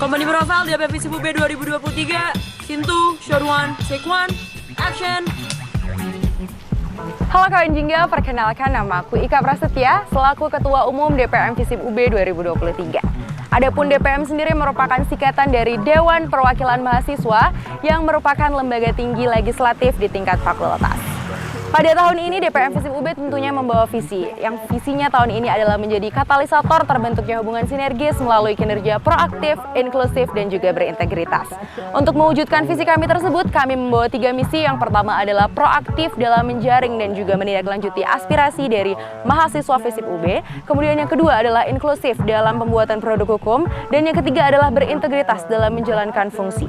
Company profile DP Visip UB 2023. Scene 2, shot 1, take 1, action. Halo kawan Jingga, perkenalkan nama aku Ika Prasetya selaku Ketua Umum DPM Visip UB 2023. Adapun DPM sendiri merupakan singkatan dari Dewan Perwakilan Mahasiswa yang merupakan lembaga tinggi legislatif di tingkat fakultas. Pada tahun ini DPM Visip UB tentunya membawa visi, yang visinya tahun ini adalah menjadi katalisator terbentuknya hubungan sinergis melalui kinerja proaktif, inklusif, dan juga berintegritas. Untuk mewujudkan visi kami tersebut, kami membawa 3 misi. Yang pertama adalah proaktif dalam menjaring dan juga menindaklanjuti aspirasi dari mahasiswa Visip UB. Kemudian yang kedua adalah inklusif dalam pembuatan produk hukum. Dan yang ketiga adalah berintegritas dalam menjalankan fungsi.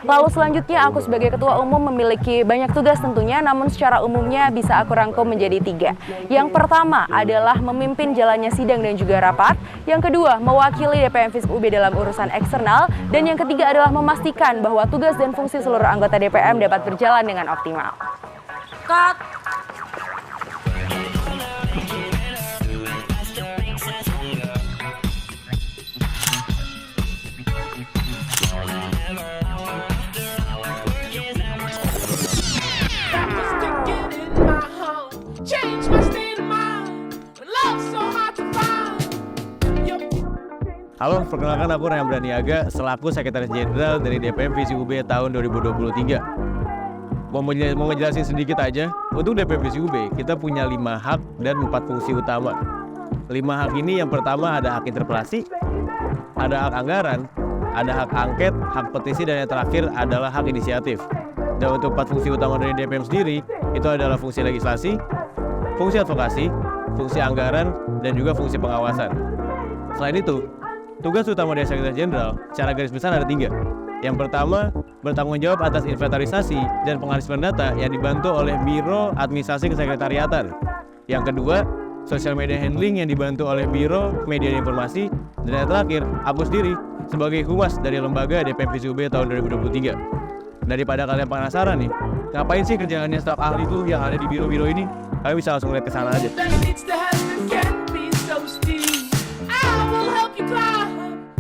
Lalu selanjutnya aku sebagai Ketua Umum memiliki banyak tugas tentunya, namun secara umumnya bisa aku rangkum menjadi 3. Yang pertama adalah memimpin jalannya sidang dan juga rapat. Yang kedua, mewakili DPM Visip UB dalam urusan eksternal. Dan yang ketiga adalah memastikan bahwa tugas dan fungsi seluruh anggota DPM dapat berjalan dengan optimal. Cut. Halo, perkenalkan aku Ryan Braniaga selaku Sekretaris Jenderal dari DPM Visip UB tahun 2023. Mau ngejelasin sedikit aja, untuk DPM Visip UB kita punya 5 hak dan 4 fungsi utama. 5 hak ini yang pertama ada hak interpelasi, ada hak anggaran, ada hak angket, hak petisi, dan yang terakhir adalah hak inisiatif. Dan untuk 4 fungsi utama dari DPM sendiri, itu adalah fungsi legislasi, fungsi advokasi, fungsi anggaran, dan juga fungsi pengawasan. Selain itu, tugas utama dari Sekretaris Jenderal secara garis besar ada 3. Yang pertama, bertanggung jawab atas inventarisasi dan pengarsipan data yang dibantu oleh Biro Administrasi Kesekretariatan. Yang kedua, social media handling yang dibantu oleh Biro Media dan Informasi. Dan yang terakhir, aku sendiri sebagai Humas dari lembaga DPM Visip UB tahun 2023. Daripada kalian penasaran nih, ngapain sih kerjaannya staf ahli itu yang ada di biro-biro ini? Kalian bisa langsung lihat ke sana aja.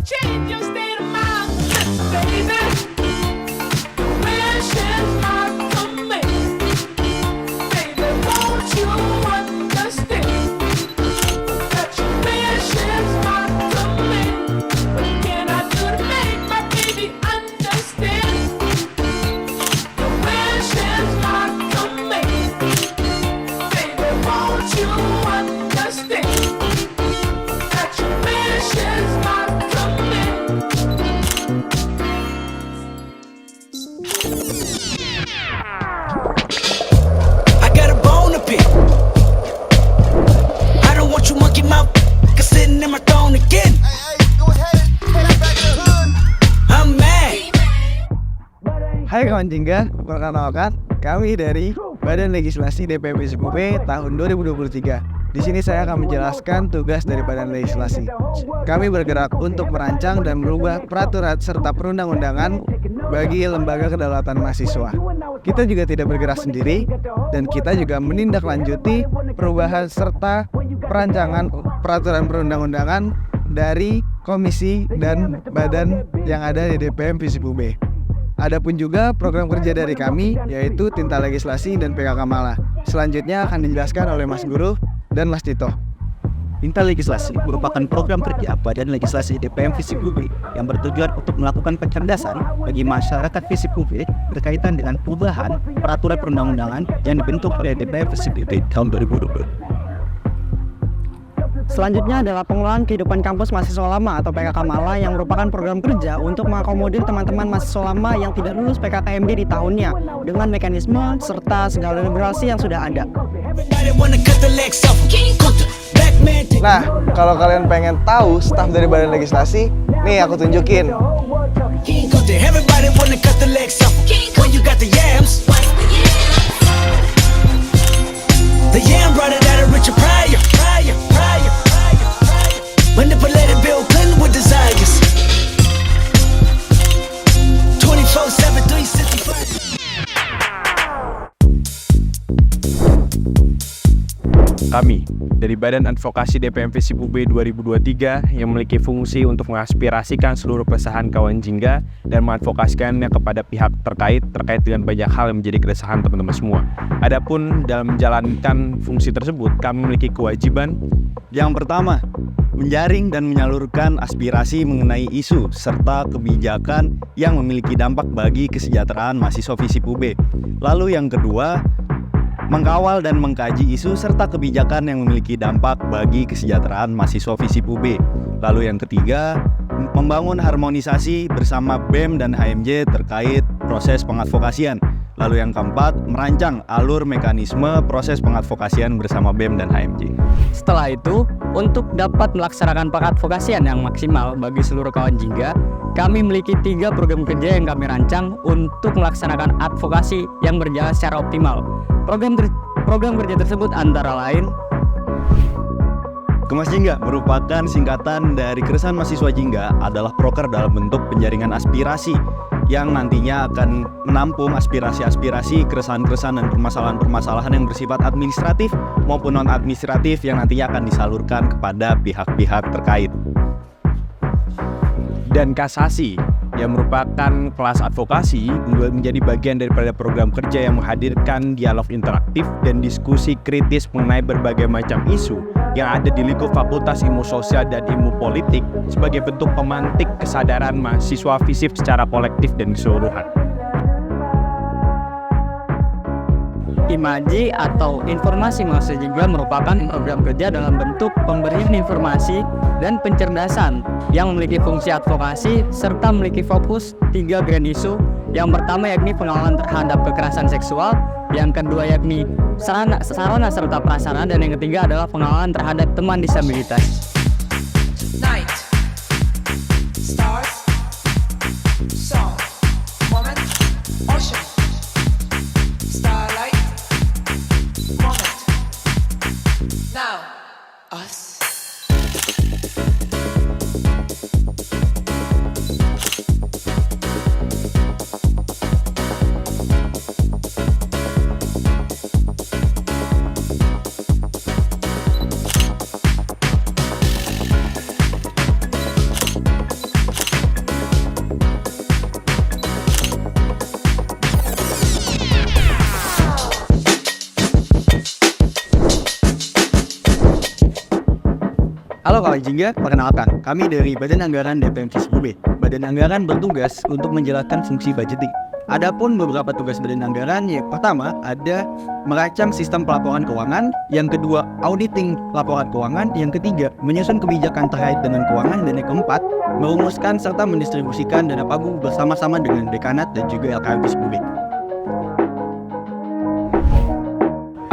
Change your state of mind, baby. Wishes might come in, baby. Won't you understand that your wishes might come in? What can I do to make my baby understand? Your wishes might come in, baby. Won't you understand that your wishes might Hai kawan Jingga, perkenalkan kami dari Badan Legislasi DPM Visip UB tahun 2023. Di sini saya akan menjelaskan tugas dari Badan Legislasi. Kami bergerak untuk merancang dan merubah peraturan serta perundang-undangan bagi lembaga kedaulatan mahasiswa. Kita juga tidak bergerak sendiri dan kita juga menindaklanjuti perubahan serta perancangan peraturan perundang-undangan dari komisi dan badan yang ada di DPM Visip UB. Adapun juga program kerja dari kami yaitu Tinta Legislasi dan PKK Mala. Selanjutnya akan dijelaskan oleh Mas Guru dan Mas Tito. Tinta Legislasi merupakan program kerja Badan Legislasi DPM Visip UB yang bertujuan untuk melakukan pencerdasan bagi masyarakat Visip UB berkaitan dengan perubahan peraturan perundang-undangan yang dibentuk oleh DPM Visip UB tahun 2020. Selanjutnya adalah pengelolaan kehidupan kampus mahasiswa lama atau PKK Mala yang merupakan program kerja untuk mengakomodir teman-teman mahasiswa lama yang tidak lulus PKKMB di tahunnya dengan mekanisme serta segala regulasi yang sudah ada. Nah, kalau kalian pengen tahu staf dari Badan Legislasi, nih aku tunjukin. Manipulated Bill Clinton with desires. 24/7, 365. kami dari Badan Advokasi DPM FISIP UB 2023 yang memiliki fungsi untuk mengaspirasikan seluruh pesahan kawan jingga dan mengadvokasikannya kepada pihak terkait dengan banyak hal yang menjadi keresahan teman-teman semua. Adapun dalam menjalankan fungsi tersebut, kami memiliki kewajiban. Yang pertama, menjaring dan menyalurkan aspirasi mengenai isu serta kebijakan yang memiliki dampak bagi kesejahteraan mahasiswa FISIP UB. Lalu yang kedua, mengawal dan mengkaji isu serta kebijakan yang memiliki dampak bagi kesejahteraan mahasiswa FISIP UB. Lalu yang ketiga, membangun harmonisasi bersama BEM dan HMJ terkait proses pengadvokasian. Lalu yang keempat, merancang alur mekanisme proses pengadvokasian bersama BEM dan HMJ. Setelah itu, untuk dapat melaksanakan pengadvokasian yang maksimal bagi seluruh kawan jingga, kami memiliki 3 program kerja yang kami rancang untuk melaksanakan advokasi yang berjalan secara optimal. Program kerja tersebut antara lain Kemas Jingga merupakan singkatan dari keresahan mahasiswa jingga, adalah proker dalam bentuk penjaringan aspirasi yang nantinya akan menampung aspirasi-aspirasi, keresahan-keresahan dan permasalahan-permasalahan yang bersifat administratif maupun non-administratif yang nantinya akan disalurkan kepada pihak-pihak terkait. Dan kasasi yang merupakan kelas advokasi menjadi bagian daripada program kerja yang menghadirkan dialog interaktif dan diskusi kritis mengenai berbagai macam isu yang ada di lingkup Fakultas Ilmu Sosial dan Ilmu Politik sebagai bentuk pemantik kesadaran mahasiswa FISIP secara kolektif dan keseluruhan. Imaji atau informasi mahasiswa jingga merupakan program kerja dalam bentuk pemberian informasi dan pencerdasan yang memiliki fungsi advokasi serta memiliki fokus 3 grand isu. Yang pertama yakni pengawalan terhadap kekerasan seksual, yang kedua yakni sarana serta prasarana, dan yang ketiga adalah pengawalan terhadap teman disabilitas. Night, stars, song, moment, ocean, starlight, moment, now, us. Halo kawan jingga, perkenalkan, kami dari Badan Anggaran DPM FISIP UB. Badan Anggaran bertugas untuk menjalankan fungsi budgeting. Adapun beberapa tugas Badan Anggaran, yang pertama ada merancang sistem pelaporan keuangan, yang kedua auditing laporan keuangan, yang ketiga menyusun kebijakan terkait dengan keuangan, dan yang keempat merumuskan serta mendistribusikan dana pagu bersama-sama dengan dekanat dan juga LKM FISIP UB.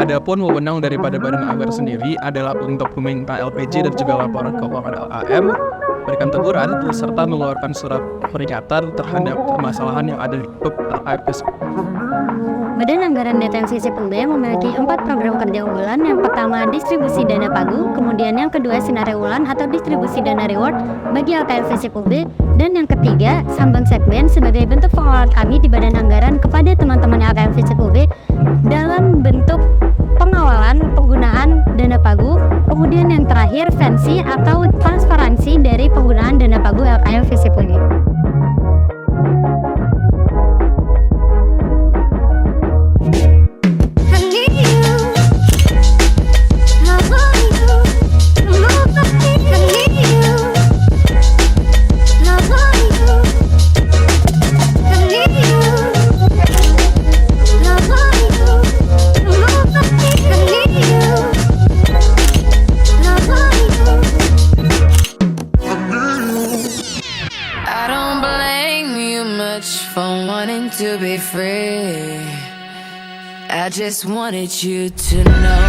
Adapun wewenang daripada Badan Anggaran sendiri adalah untuk meminta LPJ dan juga laporan keuangan LAM, berikan teguran, serta mengeluarkan surat peringatan terhadap permasalahan yang ada di LAM. Badan Anggaran DPM FISIP UB memiliki 4 program kerja unggulan. Yang pertama distribusi dana pagu, kemudian yang kedua sinar ulan atau distribusi dana reward bagi LKM FISIP UB, dan yang ketiga sambang segmen sebagai bentuk pengawalan kami di Badan Anggaran kepada teman-teman LKM FISIP UB dalam bentuk pengawalan penggunaan dana pagu, kemudian yang terakhir fancy atau transparansi dari penggunaan dana pagu LKM FISIP UB. To be free, I just wanted you to know.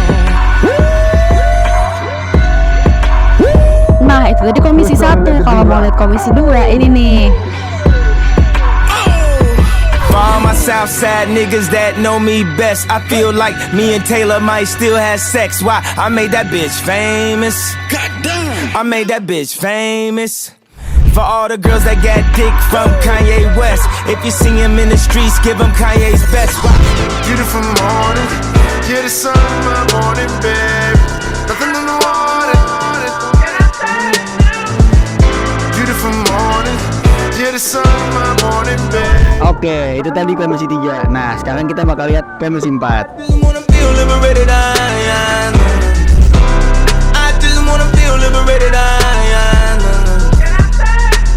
Nah, itu tadi komisi 1. Kalau mau lihat komisi 2, ini nih. For all my Southside niggas that know me best, I feel like me and Taylor might still have sex. Why? I made that bitch famous. Goddamn, I made that bitch famous. For all the girls that got dick from Kanye West, if you see him in the streets, give him Kanye's best. Beautiful morning, you're the sun of my morning, babe. Oke, itu tadi PMC 3. Nah, sekarang kita bakal lihat PMC 4. Feel liberated, I just wanna feel liberated,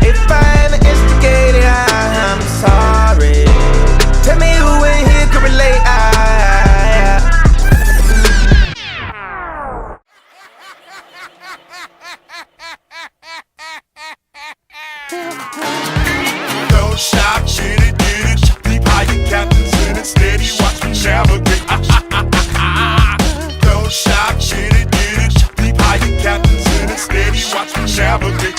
If I'm instigated, I'm sorry. Tell me who in here can relate, Don't stop, get it, keep higher captains in it, steady, watch me navigate. Don't stop, get it, keep higher captains in it, steady, watch me navigate.